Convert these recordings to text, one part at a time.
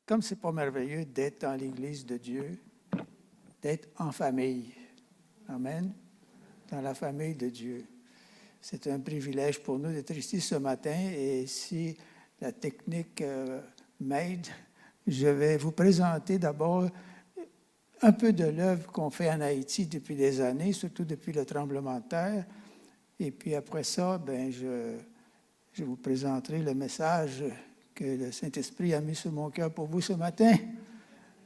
comme c'est pas merveilleux d'être dans l'Église de Dieu, d'être en famille. Amen. Dans la famille de Dieu. C'est un privilège pour nous d'être ici ce matin. Et si la technique m'aide, je vais vous présenter d'abord un peu de l'œuvre qu'on fait en Haïti depuis des années, surtout depuis le tremblement de terre. Et puis après ça, je vous présenterai le message que le Saint-Esprit a mis sur mon cœur pour vous ce matin.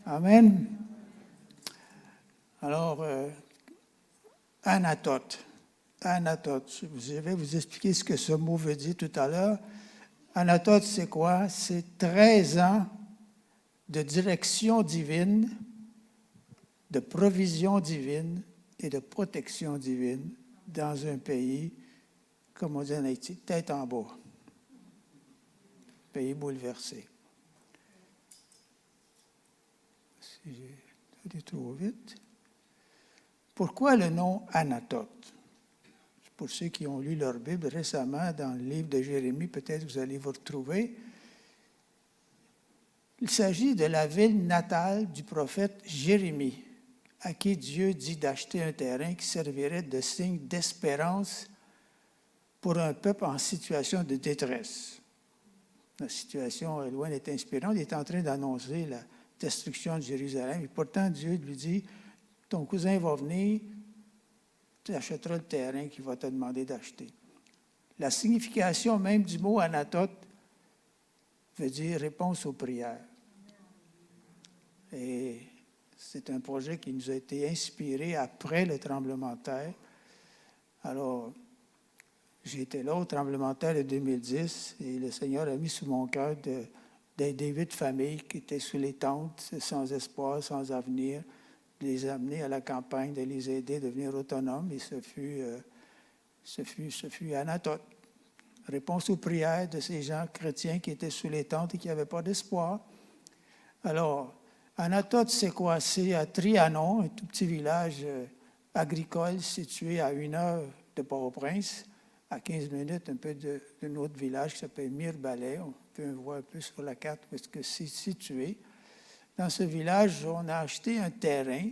Amen. Alors, Anatote. Anatote. Je vais vous expliquer ce que ce mot veut dire tout à l'heure. Anatote, c'est quoi? C'est 13 ans de direction divine, de provision divine et de protection divine dans un pays, comme on dit en Haïti, tête en bas. Pays bouleversé. Si j'ai allé trop vite. Pourquoi le nom Anatote? Pour ceux qui ont lu leur Bible récemment, dans le livre de Jérémie, peut-être vous allez vous retrouver. Il s'agit de la ville natale du prophète Jérémie, à qui Dieu dit d'acheter un terrain qui servirait de signe d'espérance pour un peuple en situation de détresse. La situation est loin d'être inspirante. Il est en train d'annoncer la destruction de Jérusalem. Et pourtant, Dieu lui dit, ton cousin va venir, tu achèteras le terrain qu'il va te demander d'acheter. La signification même du mot Anatote veut dire réponse aux prières. Et c'est un projet qui nous a été inspiré après le tremblement de terre. Alors, j'ai été là au tremblement de terre de 2010 et le Seigneur a mis sous mon cœur d'aider 8 familles qui étaient sous les tentes, sans espoir, sans avenir, de les amener à la campagne, de les aider à devenir autonomes. Et ce fut Anatote. Réponse aux prières de ces gens chrétiens qui étaient sous les tentes et qui n'avaient pas d'espoir. Alors, Anatote, c'est quoi? C'est à Trianon, un tout petit village agricole situé à 1 heure de Port-au-Prince, à 15 minutes un peu d'un autre village qui s'appelle Mirebalais. On peut voir un peu sur la carte où est-ce que c'est situé. Dans ce village, on a acheté un terrain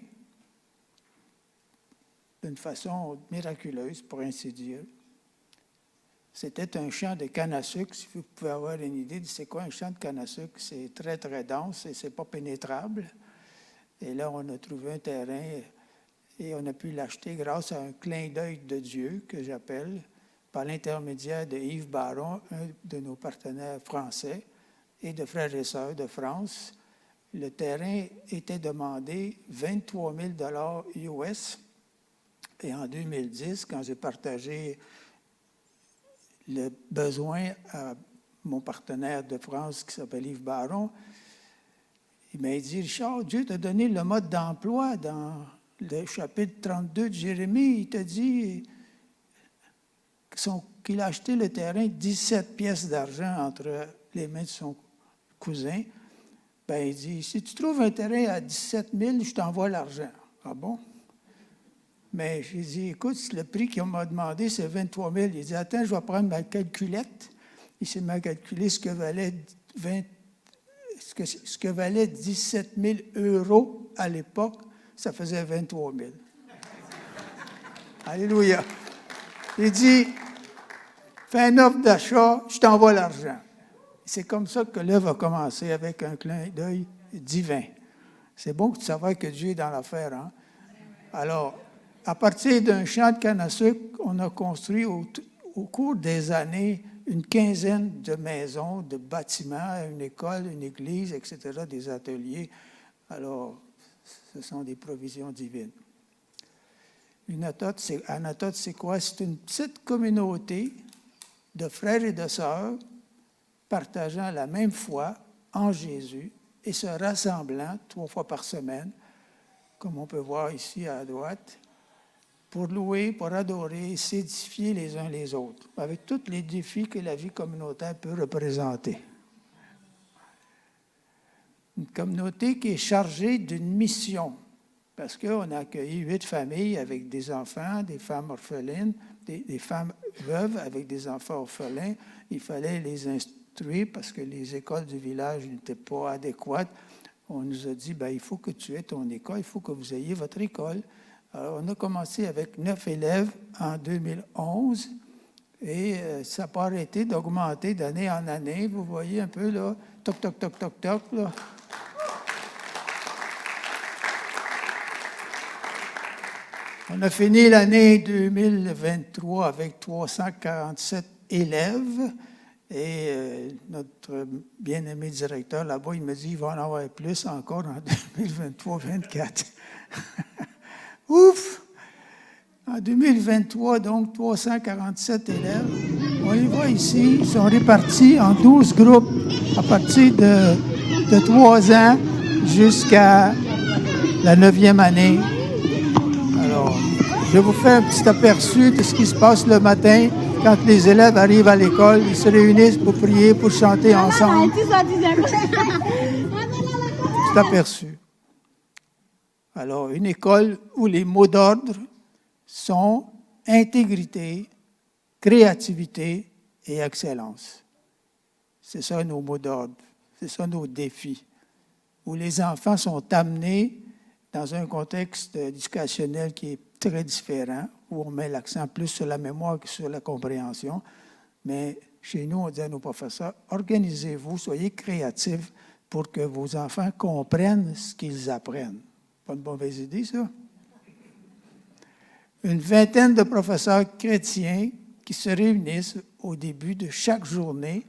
d'une façon miraculeuse, pour ainsi dire. C'était un champ de canne à sucre. Si vous pouvez avoir une idée de c'est quoi un champ de canne à sucre, c'est très, très dense et ce n'est pas pénétrable. Et là, on a trouvé un terrain et on a pu l'acheter grâce à un clin d'œil de Dieu, que j'appelle, par l'intermédiaire de Yves Baron, un de nos partenaires français, et de frères et sœurs de France. Le terrain était demandé 23 000 US. Et en 2010, quand j'ai partagé le besoin à mon partenaire de France qui s'appelle Yves Baron, il m'a dit, Richard, Dieu t'a donné le mode d'emploi dans le chapitre 32 de Jérémie. Il t'a dit qu'il a acheté le terrain 17 pièces d'argent entre les mains de son cousin. Ben, il dit, si tu trouves un terrain à 17 000, je t'envoie l'argent. Ah bon? Mais j'ai dit, écoute, le prix qu'on m'a demandé, c'est 23 000. Il dit, attends, je vais prendre ma calculette. Il s'est mis à calculer ce que valait 17 000 euros à l'époque. Ça faisait 23 000. Alléluia. Il dit, fais une offre d'achat, je t'envoie l'argent. C'est comme ça que l'œuvre a commencé, avec un clin d'œil divin. C'est bon de savoir que Dieu est dans l'affaire. Hein? Alors, à partir d'un champ de canne à sucre, on a construit au cours des années une quinzaine de maisons, de bâtiments, une école, une église, etc., des ateliers. Alors, ce sont des provisions divines. Anatote, c'est quoi? C'est une petite communauté de frères et de sœurs partageant la même foi en Jésus et se rassemblant 3 fois par semaine, comme on peut voir ici à droite, pour louer, pour adorer, s'édifier les uns les autres, avec tous les défis que la vie communautaire peut représenter. Une communauté qui est chargée d'une mission, parce qu'on a accueilli 8 familles avec des enfants, des femmes orphelines, des femmes veuves avec des enfants orphelins. Il fallait construire parce que les écoles du village n'étaient pas adéquates. On nous a dit, il faut que tu aies ton école, il faut que vous ayez votre école. Alors, on a commencé avec 9 élèves en 2011 et ça n'a pas arrêté d'augmenter d'année en année. Vous voyez un peu, là, toc, toc, toc, toc, toc, là. On a fini l'année 2023 avec 347 élèves et notre bien-aimé directeur là-bas, il me dit qu'il va en avoir plus encore en 2023-2024. Ouf! En 2023, donc 347 élèves. On les voit ici, ils sont répartis en 12 groupes à partir de 3 ans jusqu'à la 9e année. Alors, je vous fais un petit aperçu de ce qui se passe le matin quand les élèves arrivent à l'école. Ils se réunissent pour prier, pour chanter ensemble. Petit aperçu. Alors, une école où les mots d'ordre sont intégrité, créativité et excellence. C'est ça nos mots d'ordre, c'est ça nos défis, où les enfants sont amenés dans un contexte éducationnel qui est très différent, où on met l'accent plus sur la mémoire que sur la compréhension. Mais chez nous, on dit à nos professeurs, organisez-vous, soyez créatifs pour que vos enfants comprennent ce qu'ils apprennent. Pas une mauvaise idée, ça? Une vingtaine de professeurs chrétiens qui se réunissent au début de chaque journée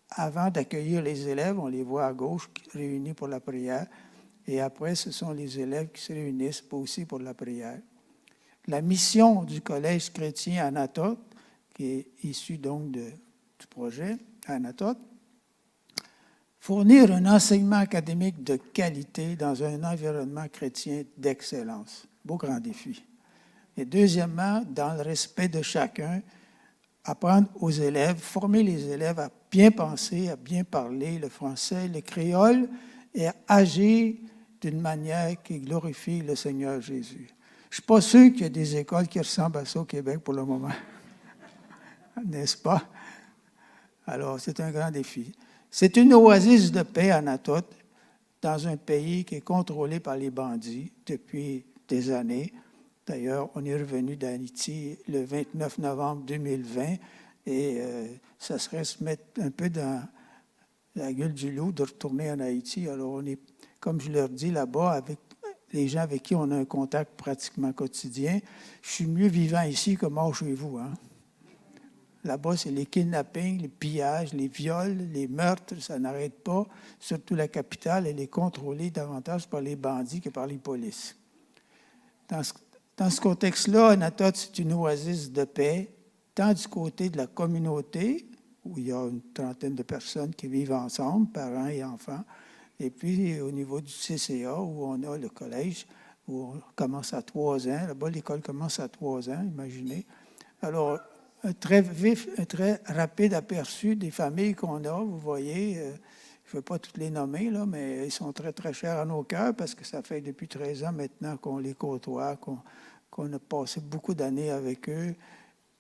avant d'accueillir les élèves. On les voit à gauche réunis pour la prière. Et après, ce sont les élèves qui se réunissent aussi pour la prière. La mission du Collège chrétien Anatote, qui est issue donc du projet Anatote, fournir un enseignement académique de qualité dans un environnement chrétien d'excellence. Beau grand défi. Et deuxièmement, dans le respect de chacun, apprendre aux élèves, former les élèves à bien penser, à bien parler le français, le créole et à agir d'une manière qui glorifie le Seigneur Jésus. Je ne suis pas sûr qu'il y ait des écoles qui ressemblent à ça au Québec pour le moment. N'est-ce pas? Alors, c'est un grand défi. C'est une oasis de paix, Anatote, dans un pays qui est contrôlé par les bandits depuis des années. D'ailleurs, on est revenu d'Haïti le 29 novembre 2020 et ça serait se mettre un peu dans la gueule du loup de retourner en Haïti. Alors, on est, comme je leur dis là-bas, avec les gens avec qui on a un contact pratiquement quotidien, je suis mieux vivant ici que mort chez vous. Hein? Là-bas, c'est les kidnappings, les pillages, les viols, les meurtres, ça n'arrête pas. Surtout la capitale, elle est contrôlée davantage par les bandits que par les polices. Dans ce contexte-là, Anatote, c'est une oasis de paix, tant du côté de la communauté, où il y a une trentaine de personnes qui vivent ensemble, parents et enfants, et puis au niveau du CCA, où on a le collège, où on commence à 3 ans. Là-bas, l'école commence à 3 ans, imaginez. Alors, un très vif, un très rapide aperçu des familles qu'on a, vous voyez. Je ne vais pas toutes les nommer, là, mais ils sont très, très chers à nos cœurs parce que ça fait depuis 13 ans maintenant qu'on les côtoie, qu'on a passé beaucoup d'années avec eux,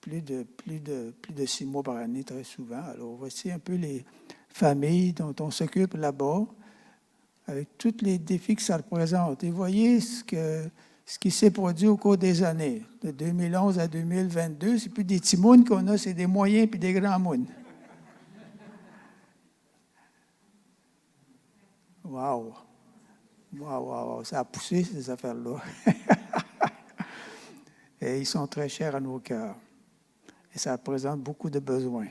plus de 6 mois par année, très souvent. Alors, voici un peu les familles dont on s'occupe là-bas, avec tous les défis que ça représente. Et voyez ce qui s'est produit au cours des années. De 2011 à 2022, c'est plus des petits mounes qu'on a, c'est des moyens puis des grands mounes. Wow! Wow! Ça a poussé, ces affaires-là. Et ils sont très chers à nos cœurs. Et ça représente beaucoup de besoins.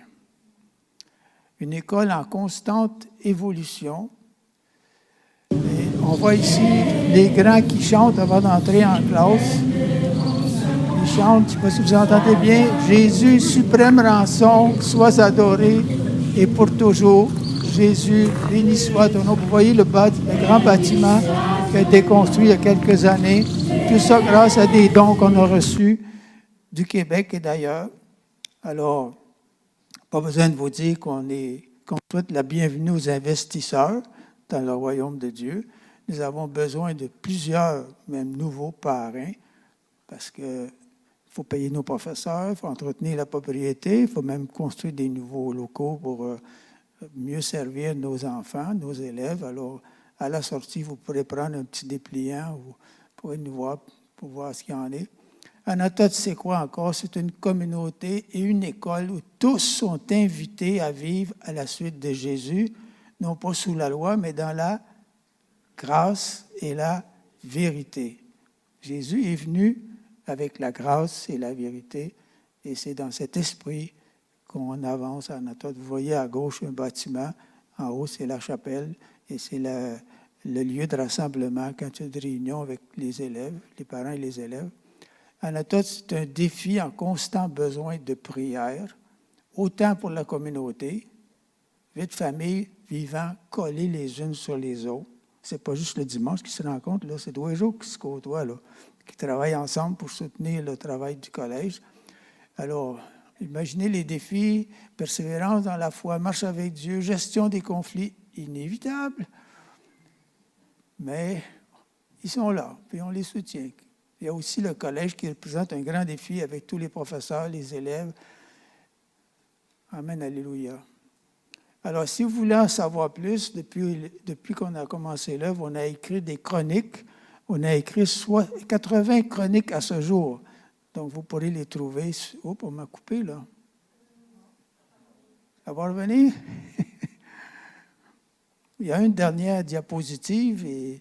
Une école en constante évolution. Et on voit ici les grands qui chantent avant d'entrer en classe. Ils chantent, je ne sais pas si vous entendez bien, « Jésus, suprême rançon, sois adoré et pour toujours. Jésus, béni soit ton nom. » Vous voyez le grand bâtiment qui a été construit il y a quelques années. Tout ça grâce à des dons qu'on a reçus du Québec et d'ailleurs. Alors, pas besoin de vous dire qu'on souhaite la bienvenue aux investisseurs dans le royaume de Dieu. Nous avons besoin de plusieurs, même nouveaux parrains, parce qu'il faut payer nos professeurs, il faut entretenir la propriété, il faut même construire des nouveaux locaux pour mieux servir nos enfants, nos élèves. Alors, à la sortie, vous pourrez prendre un petit dépliant, vous pourrez nous voir pour voir ce qu'il y en est. Anatote, c'est quoi encore? C'est une communauté et une école où tous sont invités à vivre à la suite de Jésus, non pas sous la loi, mais dans la grâce et la vérité. Jésus est venu avec la grâce et la vérité, et c'est dans cet esprit qu'on avance à Anatote. Vous voyez à gauche un bâtiment, en haut c'est la chapelle, et c'est le lieu de rassemblement quand il y a des réunions avec les élèves, les parents et les élèves. Anatote, c'est un défi en constant besoin de prière, autant pour la communauté, vie de famille vivant collés les unes sur les autres. Ce n'est pas juste le dimanche qu'ils se rencontrent, là, c'est tous les jours qu'ils se côtoient, là, qui travaillent ensemble pour soutenir le travail du collège. Alors, imaginez les défis, persévérance dans la foi, marche avec Dieu, gestion des conflits inévitables, mais ils sont là, puis on les soutient. Il y a aussi le collège qui représente un grand défi avec tous les professeurs, les élèves. Amen, alléluia. Alors, si vous voulez en savoir plus, depuis qu'on a commencé l'œuvre, on a écrit des chroniques. On a écrit 80 chroniques à ce jour. Donc, vous pourrez les trouver. Oh, on m'a coupé, là. Ça va revenir? Il y a une dernière diapositive et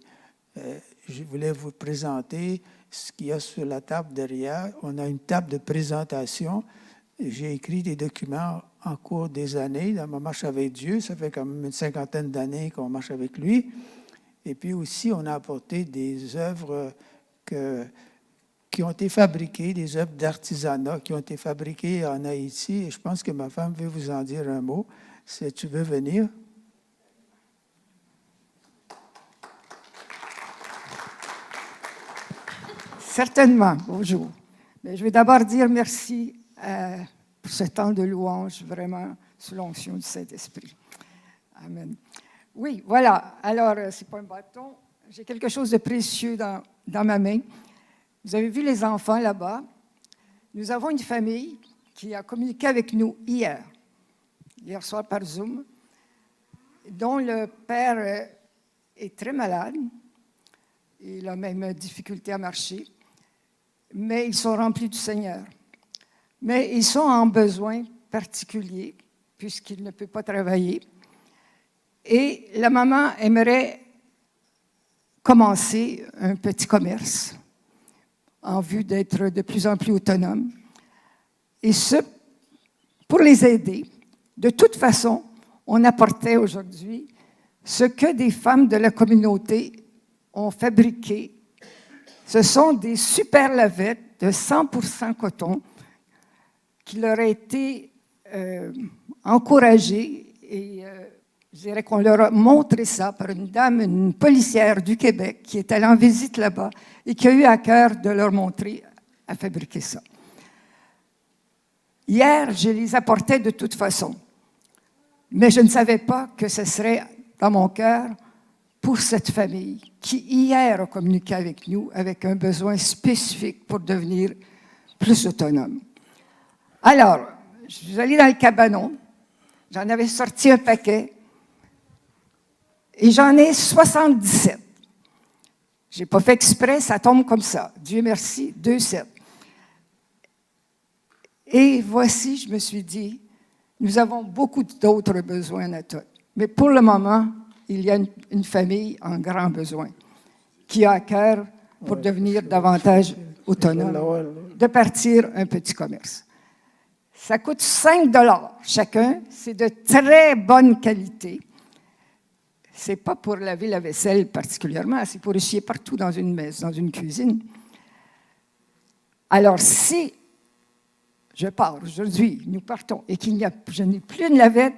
je voulais vous présenter ce qu'il y a sur la table derrière. On a une table de présentation. J'ai écrit des documents en cours des années dans ma marche avec Dieu. Ça fait quand même une 50aine d'années qu'on marche avec lui. Et puis aussi, on a apporté des œuvres qui ont été fabriquées, des œuvres d'artisanat qui ont été fabriquées en Haïti. Et je pense que ma femme veut vous en dire un mot. Si tu veux venir. Certainement, bonjour. Mais je vais d'abord dire merci pour ce temps de louange, vraiment, sous l'onction du Saint-Esprit. Amen. Oui, voilà. Alors, ce n'est pas un bâton. J'ai quelque chose de précieux dans ma main. Vous avez vu les enfants là-bas. Nous avons une famille qui a communiqué avec nous hier soir par Zoom, dont le père est très malade. Il a même difficulté à marcher. Mais ils sont remplis du Seigneur. Mais ils sont en besoin particulier, puisqu'il ne peut pas travailler. Et la maman aimerait commencer un petit commerce en vue d'être de plus en plus autonome. Et ce, pour les aider. De toute façon, on apportait aujourd'hui ce que des femmes de la communauté ont fabriqué. Ce sont des super lavettes de 100% coton qui leur a été encouragées et je dirais qu'on leur a montré ça par une dame, une policière du Québec qui est allée en visite là-bas et qui a eu à cœur de leur montrer à fabriquer ça. Hier, je les apportais de toute façon, mais je ne savais pas que ce serait dans mon cœur pour cette famille qui, hier, a communiqué avec nous avec un besoin spécifique pour devenir plus autonome. Alors, je suis allée dans le cabanon, j'en avais sorti un paquet et j'en ai 77. Je n'ai pas fait exprès, ça tombe comme ça. Dieu merci, 2,7. Et voici, je me suis dit, nous avons beaucoup d'autres besoins à tous. Mais pour le moment, il y a une famille en grand besoin qui a à cœur, pour devenir davantage autonome, de partir un petit commerce. Ça coûte 5 $ chacun. C'est de très bonne qualité. Ce n'est pas pour laver la vaisselle particulièrement, c'est pour essuyer partout dans une messe, dans une cuisine. Alors, si je pars aujourd'hui, nous partons, et je n'ai plus une lavette,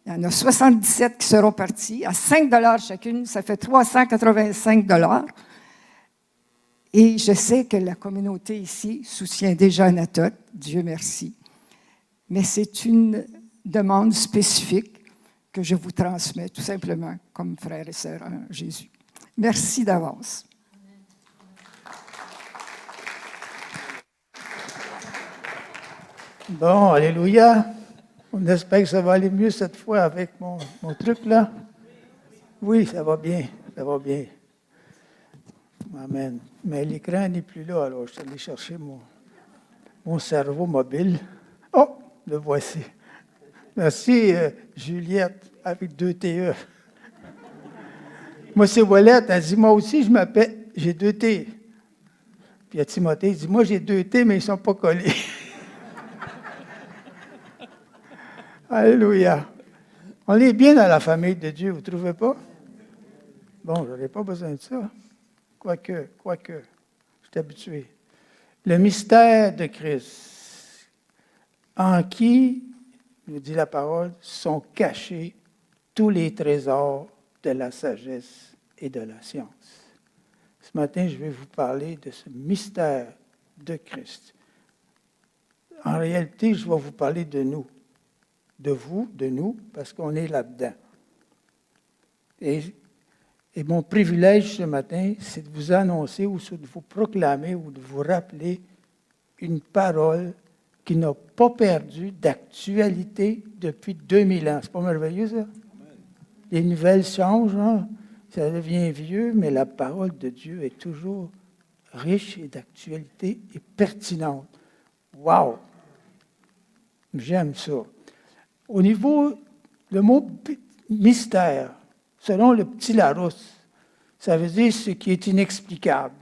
il y en a 77 qui seront partis. À 5 $ chacune, ça fait 385 $. Et je sais que la communauté ici soutient déjà Anatote, Dieu merci. Mais c'est une demande spécifique que je vous transmets tout simplement comme frères et sœurs en Jésus. Merci d'avance. Bon, alléluia. On espère que ça va aller mieux cette fois avec mon truc là. Oui, ça va bien, ça va bien. Amen. Mais l'écran n'est plus là, alors je suis allé chercher mon cerveau mobile. Oh, le voici. Merci, Juliette, avec 2 TE. Moi, c'est Wallet, elle dit, moi aussi, je m'appelle, j'ai 2 T. Puis à Timothée, il dit, moi, j'ai 2 T, mais ils ne sont pas collés. Alléluia. On est bien dans la famille de Dieu, vous ne trouvez pas? Bon, je n'aurais pas besoin de ça. Quoique, je suis habitué. Le mystère de Christ, en qui, nous dit la parole, sont cachés tous les trésors de la sagesse et de la science. Ce matin, je vais vous parler de ce mystère de Christ. En réalité, je vais vous parler de nous, de vous, de nous, parce qu'on est là-dedans. Et mon privilège ce matin, c'est de vous annoncer ou de vous proclamer ou de vous rappeler une parole qui n'a pas perdu d'actualité depuis 2000 ans. C'est pas merveilleux, ça? Les nouvelles changent, hein? Ça devient vieux, mais la parole de Dieu est toujours riche et d'actualité et pertinente. Wow! J'aime ça. Au niveau, le mot mystère, selon le petit Larousse, ça veut dire ce qui est inexplicable,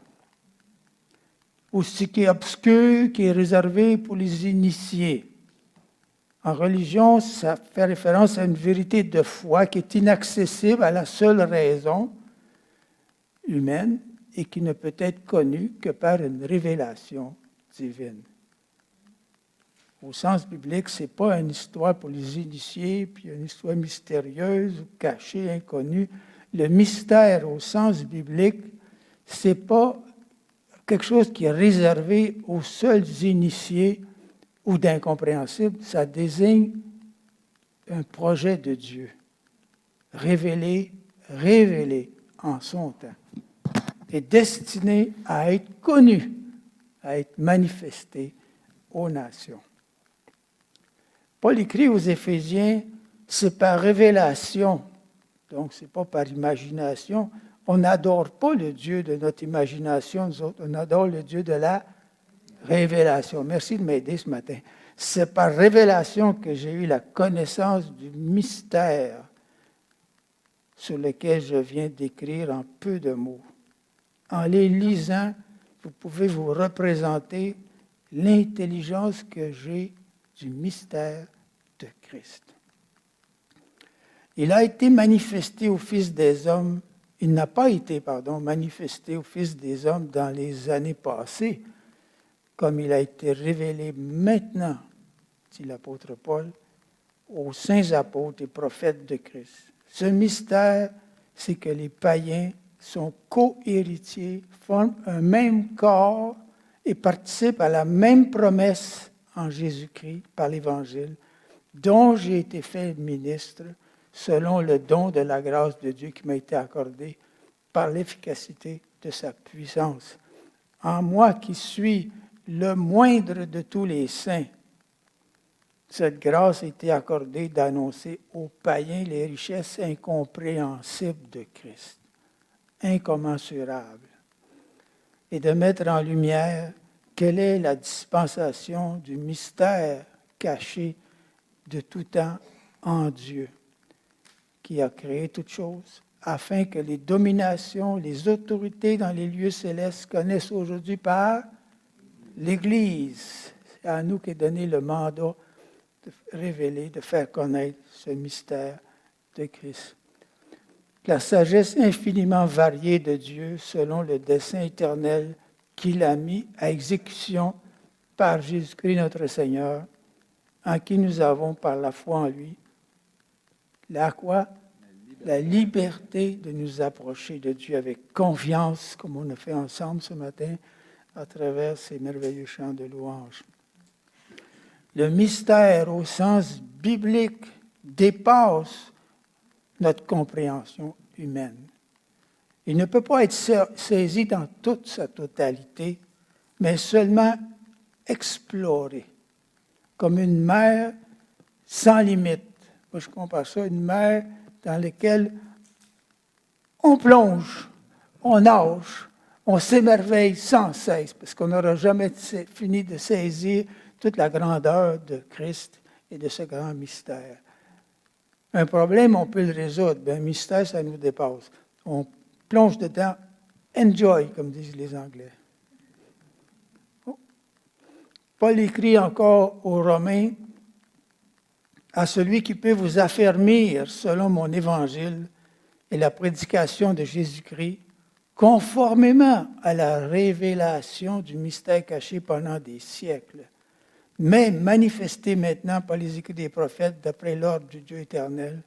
ou ce qui est obscur, qui est réservé pour les initiés. En religion, ça fait référence à une vérité de foi qui est inaccessible à la seule raison humaine et qui ne peut être connue que par une révélation divine. Au sens biblique, ce n'est pas une histoire pour les initiés, puis une histoire mystérieuse ou cachée, inconnue. Le mystère, au sens biblique, ce n'est pas quelque chose qui est réservé aux seuls initiés ou d'incompréhensible. Ça désigne un projet de Dieu, révélé en son temps, et destiné à être connu, à être manifesté aux nations. Paul écrit aux Éphésiens, c'est par révélation, donc ce n'est pas par imagination. On n'adore pas le Dieu de notre imagination, nous autres, on adore le Dieu de la révélation. Merci de m'aider ce matin. C'est par révélation que j'ai eu la connaissance du mystère sur lequel je viens d'écrire en peu de mots. En les lisant, vous pouvez vous représenter l'intelligence que j'ai du mystère de Christ. Il a été manifesté au Fils des hommes, il n'a pas été, manifesté au Fils des hommes dans les années passées, comme il a été révélé maintenant, dit l'apôtre Paul, aux saints apôtres et prophètes de Christ. Ce mystère, c'est que les païens sont co-héritiers, forment un même corps et participent à la même promesse en Jésus-Christ par l'Évangile, dont j'ai été fait ministre selon le don de la grâce de Dieu qui m'a été accordé par l'efficacité de sa puissance. En moi qui suis le moindre de tous les saints, cette grâce a été accordée d'annoncer aux païens les richesses incompréhensibles de Christ, incommensurables, et de mettre en lumière quelle est la dispensation du mystère caché de tout temps en Dieu, qui a créé toutes choses, afin que les dominations, les autorités dans les lieux célestes connaissent aujourd'hui par l'Église. C'est à nous qu'est donné le mandat de révéler, de faire connaître ce mystère de Christ. La sagesse infiniment variée de Dieu selon le dessein éternel qu'il a mis à exécution par Jésus-Christ notre Seigneur, en qui nous avons par la foi en lui, la quoi? La liberté de nous approcher de Dieu avec confiance, comme on a fait ensemble ce matin, à travers ces merveilleux chants de louange. Le mystère, au sens biblique, dépasse notre compréhension humaine. Il ne peut pas être saisi dans toute sa totalité, mais seulement exploré, comme une mer sans limite. Moi, je compare ça à une mer dans laquelle on plonge, on nage, on s'émerveille sans cesse, parce qu'on n'aura jamais fini de saisir toute la grandeur de Christ et de ce grand mystère. Un problème, on peut le résoudre. Un mystère, ça nous dépasse. On plonge dedans, enjoy, comme disent les Anglais. Paul écrit encore aux Romains, à celui qui peut vous affermir selon mon évangile et la prédication de Jésus-Christ, conformément à la révélation du mystère caché pendant des siècles, mais manifesté maintenant par les écrits des prophètes d'après l'ordre du Dieu éternel,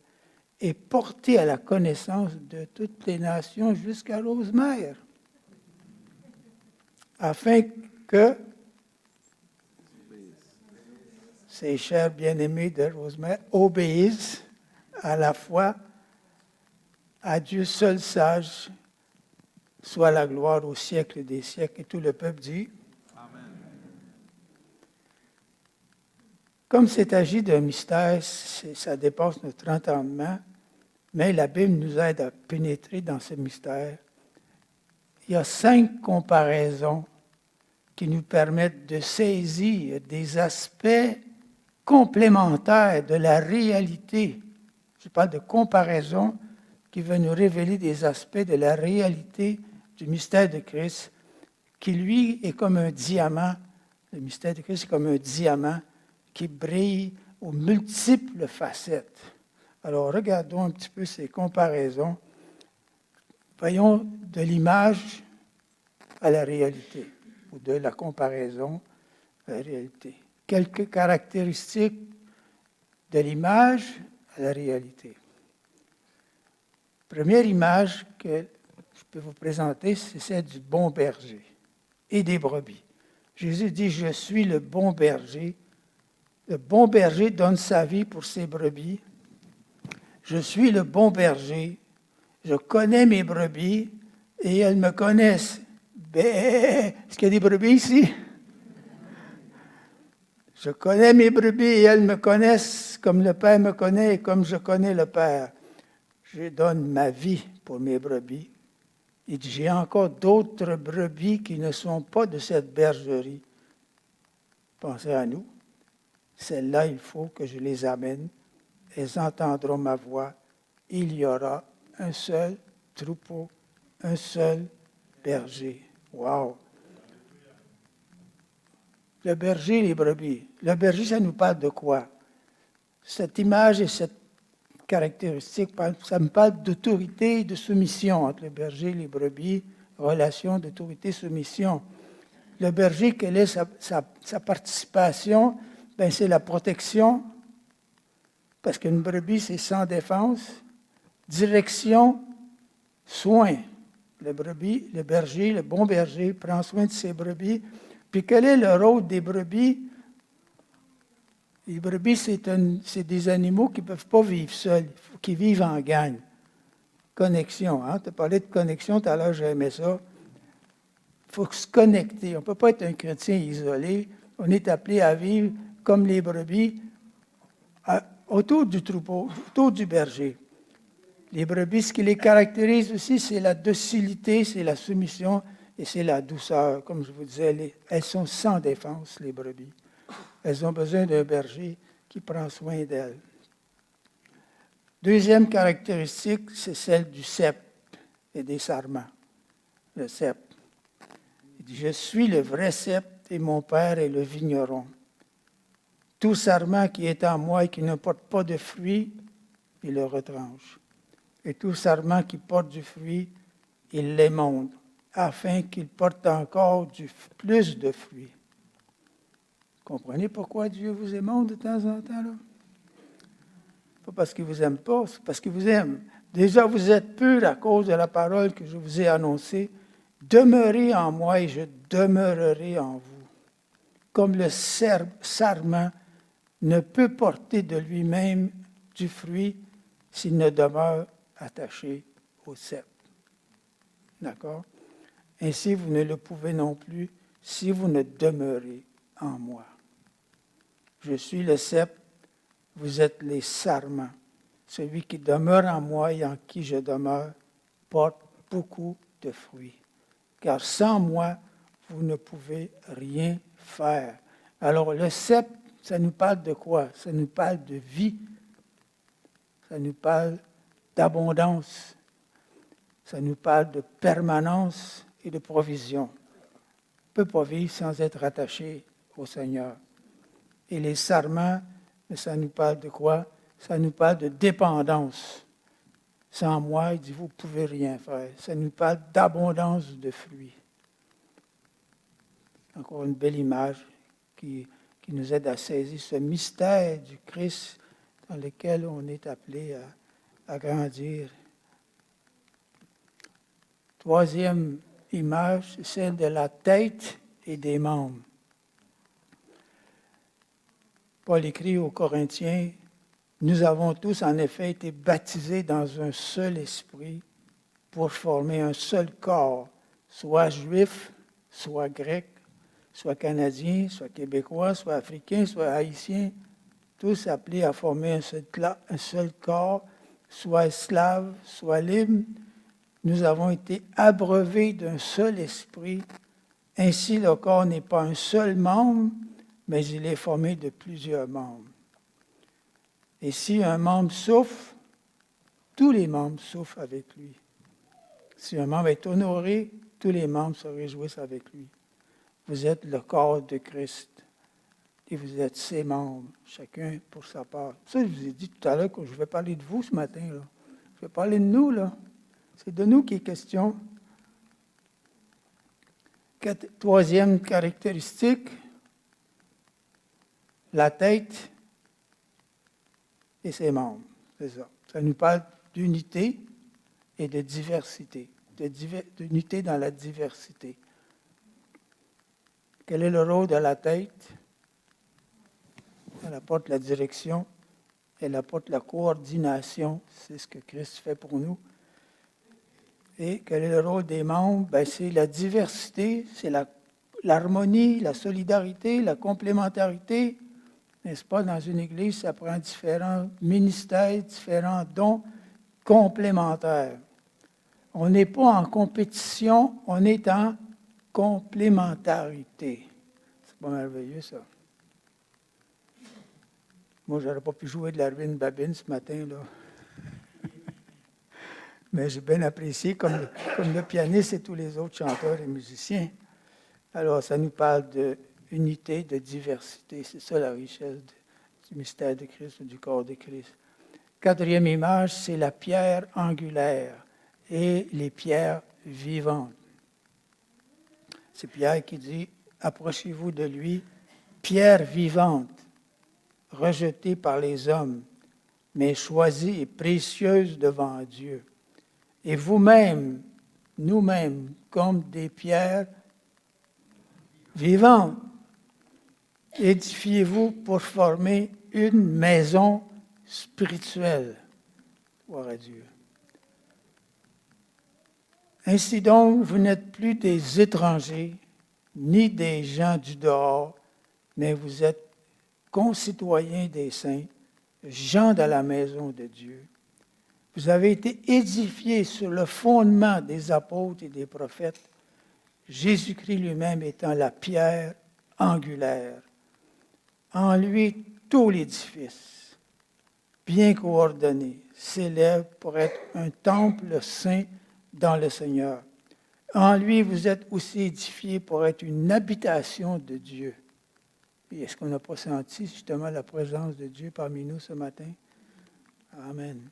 et porté à la connaissance de toutes les nations jusqu'à Rosemère, afin que ces chers bien-aimés de Rosemère obéissent à la fois à Dieu seul sage, soit la gloire au siècle des siècles. Et tout le peuple dit Amen. Comme c'est agi d'un mystère, ça dépasse notre entendement, mais la Bible nous aide à pénétrer dans ce mystère. Il y a 5 comparaisons qui nous permettent de saisir des aspects complémentaires de la réalité. Je parle de comparaison qui veut nous révéler des aspects de la réalité du mystère de Christ, qui lui est comme un diamant. Le mystère de Christ est comme un diamant qui brille aux multiples facettes. Alors, regardons un petit peu ces comparaisons. Voyons de l'image à la réalité, ou de la comparaison à la réalité. Quelques caractéristiques de l'image à la réalité. Première image que je peux vous présenter, c'est celle du bon berger et des brebis. Jésus dit, je suis le bon berger. Le bon berger donne sa vie pour ses brebis. Je suis le bon berger. Je connais mes brebis et elles me connaissent. Est-ce qu'il y a des brebis ici? Je connais mes brebis et elles me connaissent comme le Père me connaît et comme je connais le Père. Je donne ma vie pour mes brebis. Il dit, j'ai encore d'autres brebis qui ne sont pas de cette bergerie. Pensez à nous. Celles-là, il faut que je les amène. Elles entendront ma voix. Il y aura un seul troupeau, un seul berger. Wow! Le berger et les brebis. Le berger, ça nous parle de quoi? Cette image et cette caractéristique, ça me parle d'autorité et de soumission entre le berger et les brebis, relation d'autorité-soumission. Le berger, quelle est sa participation? Bien, c'est la protection, parce qu'une brebis, c'est sans défense, direction, soin. Le berger, le bon berger, prend soin de ses brebis. Puis quel est le rôle des brebis? Les brebis, c'est des animaux qui ne peuvent pas vivre seuls, il faut qu'ils vivent en gang. Connexion, hein? Tu as parlé de connexion, tout à l'heure, j'aimais ça. Il faut se connecter. On ne peut pas être un chrétien isolé. On est appelé à vivre comme les brebis autour du troupeau, autour du berger. Les brebis, ce qui les caractérise aussi, c'est la docilité, c'est la soumission et c'est la douceur. Comme je vous disais, elles sont sans défense, les brebis. Elles ont besoin d'un berger qui prend soin d'elles. Deuxième caractéristique, c'est celle du cep et des sarments. Le cep. Il dit, je suis le vrai cep et mon père est le vigneron. Tout sarment qui est en moi et qui ne porte pas de fruit, il le retranche. Et tout sarment qui porte du fruit, il l'émonde, afin qu'il porte encore plus de fruits. Comprenez pourquoi Dieu vous émonde de temps en temps, là? Pas parce qu'il ne vous aime pas, c'est parce qu'il vous aime. Déjà, vous êtes purs à cause de la parole que je vous ai annoncée. Demeurez en moi et je demeurerai en vous. Comme le sarment ne peut porter de lui-même du fruit s'il ne demeure attaché au cep. D'accord? Ainsi, vous ne le pouvez non plus si vous ne demeurez en moi. Je suis le cep, vous êtes les sarments. Celui qui demeure en moi et en qui je demeure porte beaucoup de fruits. Car sans moi, vous ne pouvez rien faire. Alors le cep, ça nous parle de quoi? Ça nous parle de vie. Ça nous parle d'abondance. Ça nous parle de permanence et de provision. On ne peut pas vivre sans être attaché au Seigneur. Et les sarments, ça nous parle de quoi? Ça nous parle de dépendance. Sans moi, il dit, vous ne pouvez rien faire. Ça nous parle d'abondance de fruits. Encore une belle image qui nous aide à saisir ce mystère du Christ dans lequel on est appelé à grandir. Troisième image, c'est celle de la tête et des membres. Paul écrit aux Corinthiens, « Nous avons tous en effet été baptisés dans un seul esprit pour former un seul corps, soit juif, soit grec, soit canadien, soit québécois, soit africain, soit haïtien, tous appelés à former un seul corps, soit slave, soit libre. Nous avons été abreuvés d'un seul esprit. Ainsi, le corps n'est pas un seul membre, mais il est formé de plusieurs membres. Et si un membre souffre, tous les membres souffrent avec lui. Si un membre est honoré, tous les membres se réjouissent avec lui. Vous êtes le corps de Christ et vous êtes ses membres, chacun pour sa part. Ça, je vous ai dit tout à l'heure que je vais parler de vous ce matin. Là. Je vais parler de nous. Là. C'est de nous qui est question. Troisième caractéristique, la tête et ses membres. C'est ça. Ça nous parle d'unité et de diversité. D'unité dans la diversité. Quel est le rôle de la tête? Elle apporte la direction, elle apporte la coordination. C'est ce que Christ fait pour nous. Et quel est le rôle des membres? Ben, c'est la diversité, c'est l'harmonie, la solidarité, la complémentarité. N'est-ce pas? Dans une église, ça prend différents ministères, différents dons complémentaires. On n'est pas en compétition, on est en complémentarité. C'est pas merveilleux, ça. Moi, je n'aurais pas pu jouer de la ruine babine ce matin, là. Mais j'ai bien apprécié, comme le pianiste et tous les autres chanteurs et musiciens. Alors, ça nous parle d'unité, de diversité. C'est ça la richesse du mystère de Christ ou du corps de Christ. Quatrième image, c'est la pierre angulaire et les pierres vivantes. C'est Pierre qui dit, « Approchez-vous de lui, pierre vivante, rejetée par les hommes, mais choisie et précieuse devant Dieu. Et vous-même, nous-mêmes, comme des pierres vivantes, édifiez-vous pour former une maison spirituelle. » Gloire à Dieu. Ainsi donc, vous n'êtes plus des étrangers, ni des gens du dehors, mais vous êtes concitoyens des saints, gens de la maison de Dieu. Vous avez été édifiés sur le fondement des apôtres et des prophètes, Jésus-Christ lui-même étant la pierre angulaire. En lui, tout l'édifice, bien coordonné, s'élève pour être un temple saint dans le Seigneur. En lui, vous êtes aussi édifiés pour être une habitation de Dieu. Et est-ce qu'on n'a pas senti justement la présence de Dieu parmi nous ce matin? Amen.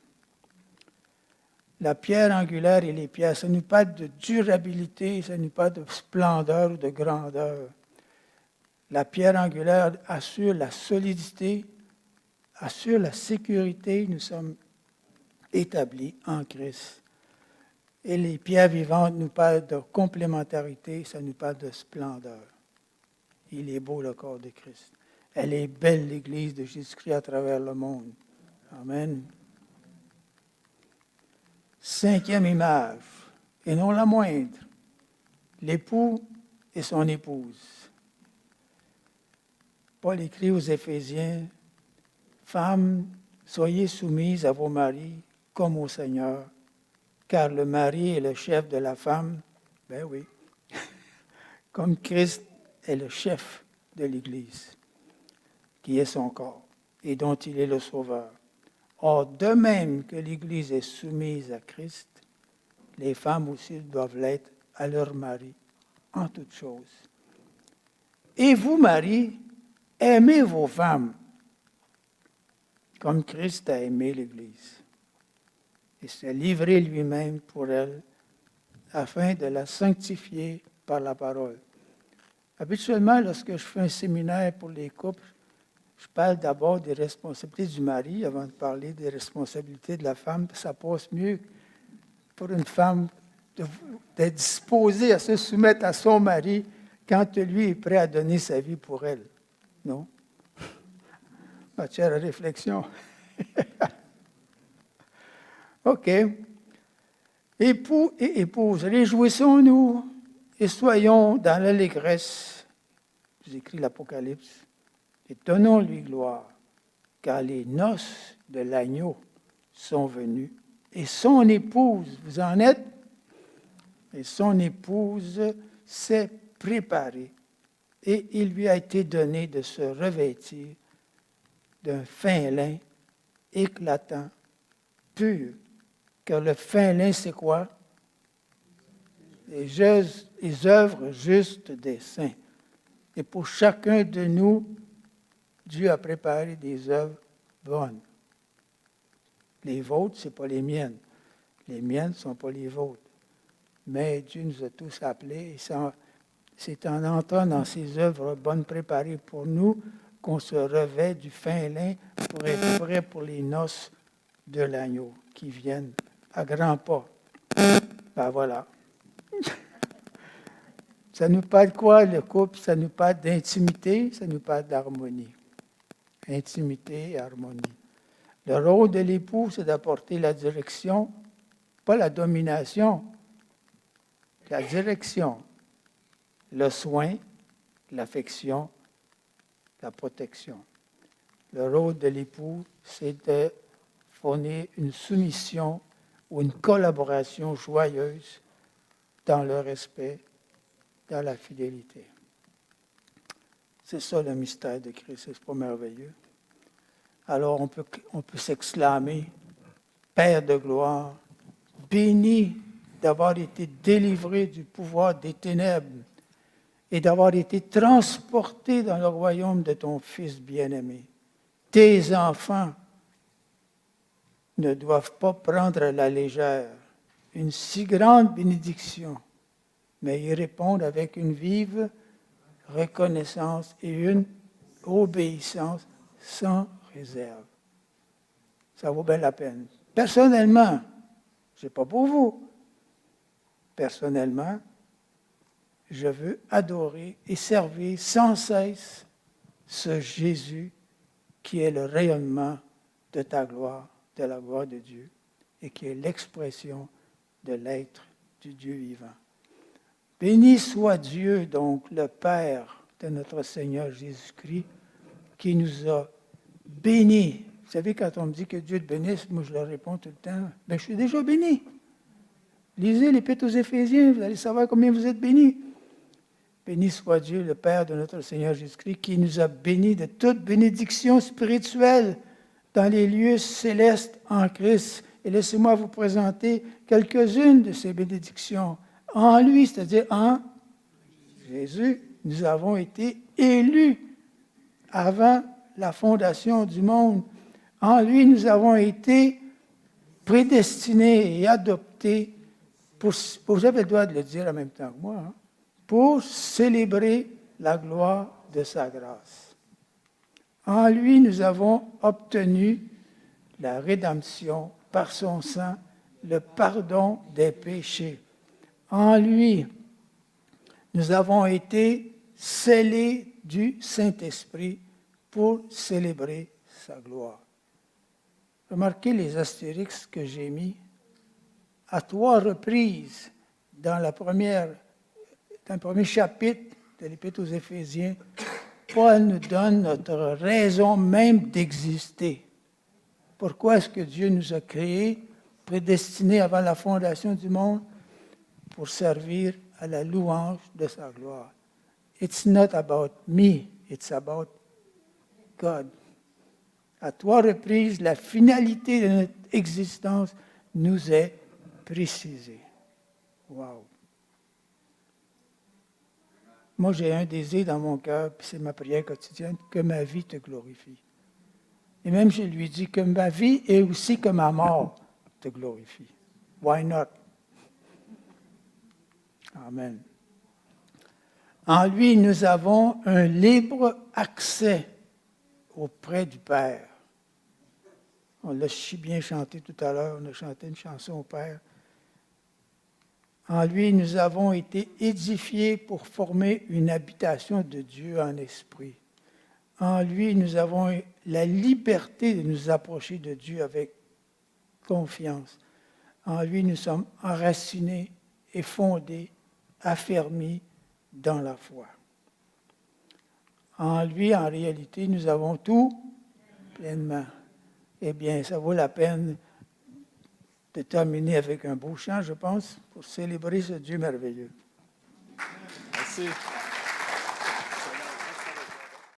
La pierre angulaire et les pierres, ça nous parle de durabilité, ça nous parle de splendeur ou de grandeur. La pierre angulaire assure la solidité, assure la sécurité. Nous sommes établis en Christ. Et les pierres vivantes nous parlent de complémentarité, ça nous parle de splendeur. Il est beau le corps de Christ. Elle est belle l'Église de Jésus-Christ à travers le monde. Amen. Cinquième image, et non la moindre, l'époux et son épouse. Paul écrit aux Éphésiens, « Femmes, soyez soumises à vos maris comme au Seigneur, car le mari est le chef de la femme, ben oui, comme Christ est le chef de l'Église, qui est son corps, et dont il est le sauveur. Or, de même que l'Église est soumise à Christ, les femmes aussi doivent l'être à leur mari, en toutes choses. Et vous, maris, aimez vos femmes, comme Christ a aimé l'Église, et s'est livré lui-même pour elle, afin de la sanctifier par la parole. Habituellement, lorsque je fais un séminaire pour les couples, je parle d'abord des responsabilités du mari avant de parler des responsabilités de la femme. Ça passe mieux pour une femme d'être disposée à se soumettre à son mari quand lui est prêt à donner sa vie pour elle. Non? Matière à réflexion. OK. Époux et épouses, réjouissons-nous et soyons dans l'allégresse. J'écris l'Apocalypse. Et donnons-lui gloire, car les noces de l'agneau sont venues. Et son épouse, vous en êtes? Et son épouse s'est préparée. Et il lui a été donné de se revêtir d'un fin lin éclatant, pur. Car le fin lin, c'est quoi? Les œuvres justes des saints. Et pour chacun de nous, Dieu a préparé des œuvres bonnes. Les vôtres, ce n'est pas les miennes. Les miennes ne sont pas les vôtres. Mais Dieu nous a tous appelés. Et c'est en entrant dans ces œuvres bonnes préparées pour nous qu'on se revêt du fin lin pour être prêt pour les noces de l'agneau qui viennent à grands pas. Ben voilà. Ça nous parle de quoi, le couple? Ça nous parle d'intimité, ça nous parle d'harmonie. Intimité et harmonie. Le rôle de l'époux, c'est d'apporter la direction, pas la domination, la direction, le soin, l'affection, la protection. Le rôle de l'époux, c'est de fournir une soumission ou une collaboration joyeuse dans le respect, dans la fidélité. C'est ça le mystère de Christ, c'est pas merveilleux. Alors on peut s'exclamer, Père de gloire, béni d'avoir été délivré du pouvoir des ténèbres et d'avoir été transporté dans le royaume de ton Fils bien-aimé. Tes enfants ne doivent pas prendre à la légère une si grande bénédiction, mais y répondre avec une vive reconnaissance et une obéissance sans réserve. Ça vaut bien la peine. Personnellement, je ne sais pas pour vous, personnellement, je veux adorer et servir sans cesse ce Jésus qui est le rayonnement de ta gloire, de la gloire de Dieu, et qui est l'expression de l'être du Dieu vivant. Béni soit Dieu, donc, le Père de notre Seigneur Jésus-Christ, qui nous a bénis. Vous savez, quand on me dit que Dieu te bénisse, moi je leur réponds tout le temps, je suis déjà béni. Lisez l'Épître aux Éphésiens, vous allez savoir combien vous êtes bénis. Béni soit Dieu, le Père de notre Seigneur Jésus-Christ, qui nous a bénis de toute bénédiction spirituelle dans les lieux célestes en Christ. Et laissez-moi vous présenter quelques-unes de ces bénédictions. En lui, c'est-à-dire en Jésus, nous avons été élus avant la fondation du monde. En lui, nous avons été prédestinés et adoptés, vous avez le droit de le dire en même temps que moi, pour célébrer la gloire de sa grâce. En lui, nous avons obtenu la rédemption par son sang, le pardon des péchés. En lui, nous avons été scellés du Saint-Esprit pour célébrer sa gloire. Remarquez les astérix que j'ai mis. À 3 reprises, dans le premier chapitre de l'Épître aux Éphésiens, Paul nous donne notre raison même d'exister. Pourquoi est-ce que Dieu nous a créés, prédestinés avant la fondation du monde, pour servir à la louange de sa gloire? It's not about me, it's about God. À 3 reprises, la finalité de notre existence nous est précisée. Wow! Moi, j'ai un désir dans mon cœur, puis c'est ma prière quotidienne, que ma vie te glorifie. Et même je lui dis que ma vie et aussi que ma mort te glorifie. Why not? Amen. En lui, nous avons un libre accès auprès du Père. On l'a si bien chanté tout à l'heure, on a chanté une chanson au Père. En lui, nous avons été édifiés pour former une habitation de Dieu en esprit. En lui, nous avons la liberté de nous approcher de Dieu avec confiance. En lui, nous sommes enracinés et fondés, affermis dans la foi. En lui, en réalité, nous avons tout pleinement. Eh bien, ça vaut la peine de terminer avec un beau chant, je pense, pour célébrer ce Dieu merveilleux. Merci.